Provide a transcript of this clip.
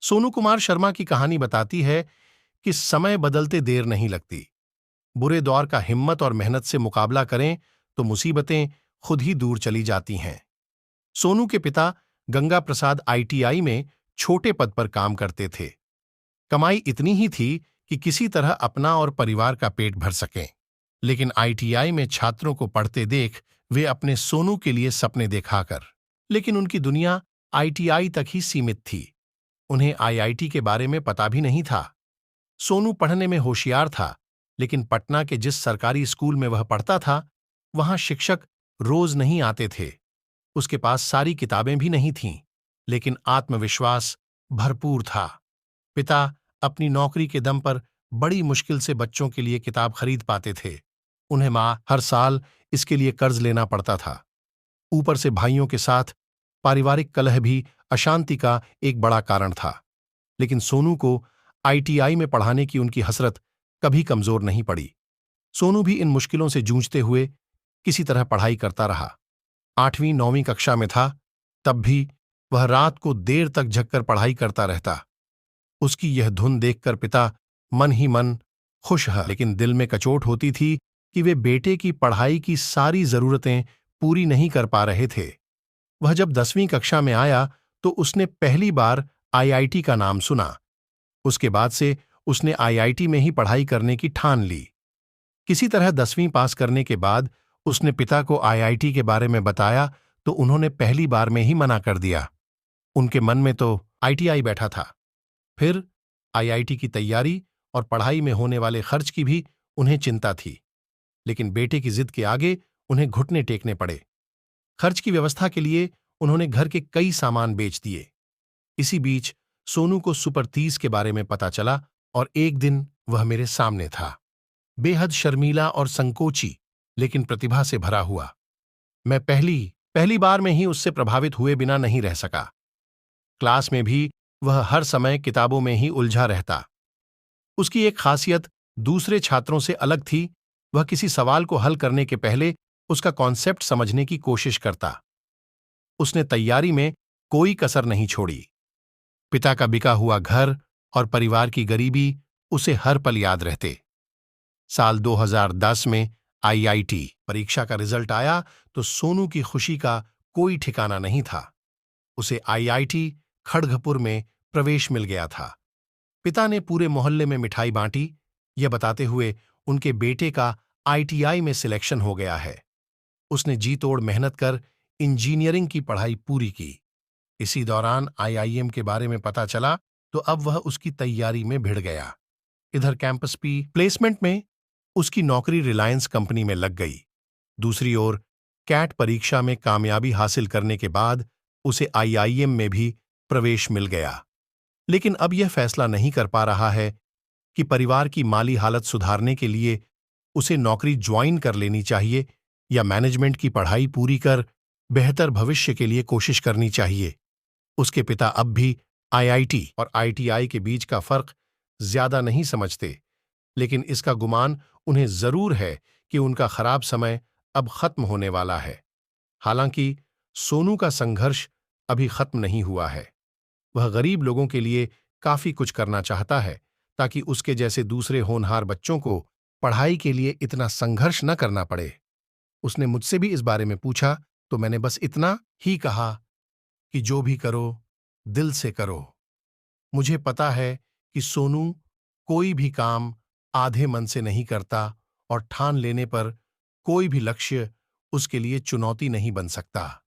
सोनू कुमार शर्मा की कहानी बताती है कि समय बदलते देर नहीं लगती। बुरे दौर का हिम्मत और मेहनत से मुकाबला करें तो मुसीबतें खुद ही दूर चली जाती हैं। सोनू के पिता गंगा प्रसाद आईटीआई में छोटे पद पर काम करते थे। कमाई इतनी ही थी कि किसी तरह अपना और परिवार का पेट भर सकें। लेकिन आईटीआई में छात्रों को पढ़ते देख वे अपने सोनू के लिए सपने दिखाकर, लेकिन उनकी दुनिया आईटीआई तक ही सीमित थी। उन्हें आईआईटी के बारे में पता भी नहीं था। सोनू पढ़ने में होशियार था, लेकिन पटना के जिस सरकारी स्कूल में वह पढ़ता था, वहां शिक्षक रोज नहीं आते थे। उसके पास सारी किताबें भी नहीं थीं, लेकिन आत्मविश्वास भरपूर था। पिता अपनी नौकरी के दम पर बड़ी मुश्किल से बच्चों के लिए किताब खरीद पाते थे। उन्हें मां हर साल इसके लिए कर्ज लेना पड़ता था। ऊपर से भाइयों के साथ पारिवारिक कलह भी अशांति का एक बड़ा कारण था। लेकिन सोनू को आईटीआई में पढ़ाने की उनकी हसरत कभी कमजोर नहीं पड़ी। सोनू भी इन मुश्किलों से जूझते हुए किसी तरह पढ़ाई करता रहा। 8वीं-9वीं कक्षा में था, तब भी वह रात को देर तक जगकर पढ़ाई करता रहता। उसकी यह धुन देखकर पिता मन ही मन खुश है, लेकिन दिल में कचोट होती थी कि वे बेटे की पढ़ाई की सारी जरूरतें पूरी नहीं कर पा रहे थे। वह जब 10वीं कक्षा में आया तो उसने पहली बार आईआईटी का नाम सुना। उसके बाद से उसने आईआईटी में ही पढ़ाई करने की ठान ली। किसी तरह 10वीं पास करने के बाद उसने पिता को आईआईटी के बारे में बताया तो उन्होंने पहली बार में ही मना कर दिया। उनके मन में तो आईटीआई बैठा था। फिर आईआईटी की तैयारी और पढ़ाई में होने वाले खर्च की भी उन्हें चिंता थी। लेकिन बेटे की जिद के आगे उन्हें घुटने टेकने पड़े। खर्च की व्यवस्था के लिए उन्होंने घर के कई सामान बेच दिए। इसी बीच सोनू को सुपर-30 के बारे में पता चला और एक दिन वह मेरे सामने था। बेहद शर्मीला और संकोची, लेकिन प्रतिभा से भरा हुआ। मैं पहली बार में ही उससे प्रभावित हुए बिना नहीं रह सका। क्लास में भी वह हर समय किताबों में ही उलझा रहता। उसकी एक खासियत दूसरे छात्रों से अलग थी। वह किसी सवाल को हल करने के पहले उसका कॉन्सेप्ट समझने की कोशिश करता। उसने तैयारी में कोई कसर नहीं छोड़ी। पिता का बिका हुआ घर और परिवार की गरीबी उसे हर पल याद रहते। साल 2010 में आईआईटी परीक्षा का रिजल्ट आया तो सोनू की खुशी का कोई ठिकाना नहीं था। उसे आईआईटी खड़गपुर में प्रवेश मिल गया था। पिता ने पूरे मोहल्ले में मिठाई बांटी, यह बताते हुए उनके बेटे का आईटीआई में सिलेक्शन हो गया है। उसने जी तोड़ मेहनत कर इंजीनियरिंग की पढ़ाई पूरी की। इसी दौरान आईआईएम के बारे में पता चला तो अब वह उसकी तैयारी में भिड़ गया। इधर कैंपस प्लेसमेंट में उसकी नौकरी रिलायंस कंपनी में लग गई। दूसरी ओर कैट परीक्षा में कामयाबी हासिल करने के बाद उसे आईआईएम में भी प्रवेश मिल गया। लेकिन अब यह फैसला नहीं कर पा रहा है कि परिवार की माली हालत सुधारने के लिए उसे नौकरी ज्वाइन कर लेनी चाहिए या मैनेजमेंट की पढ़ाई पूरी कर बेहतर भविष्य के लिए कोशिश करनी चाहिए। उसके पिता अब भी आईआईटी और आईटीआई के बीच का फर्क ज्यादा नहीं समझते, लेकिन इसका गुमान उन्हें जरूर है कि उनका खराब समय अब खत्म होने वाला है। हालांकि सोनू का संघर्ष अभी खत्म नहीं हुआ है। वह गरीब लोगों के लिए काफी कुछ करना चाहता है ताकि उसके जैसे दूसरे होनहार बच्चों को पढ़ाई के लिए इतना संघर्ष न करना पड़े। उसने मुझसे भी इस बारे में पूछा तो मैंने बस इतना ही कहा कि जो भी करो, दिल से करो। मुझे पता है कि सोनू कोई भी काम आधे मन से नहीं करता और ठान लेने पर कोई भी लक्ष्य उसके लिए चुनौती नहीं बन सकता।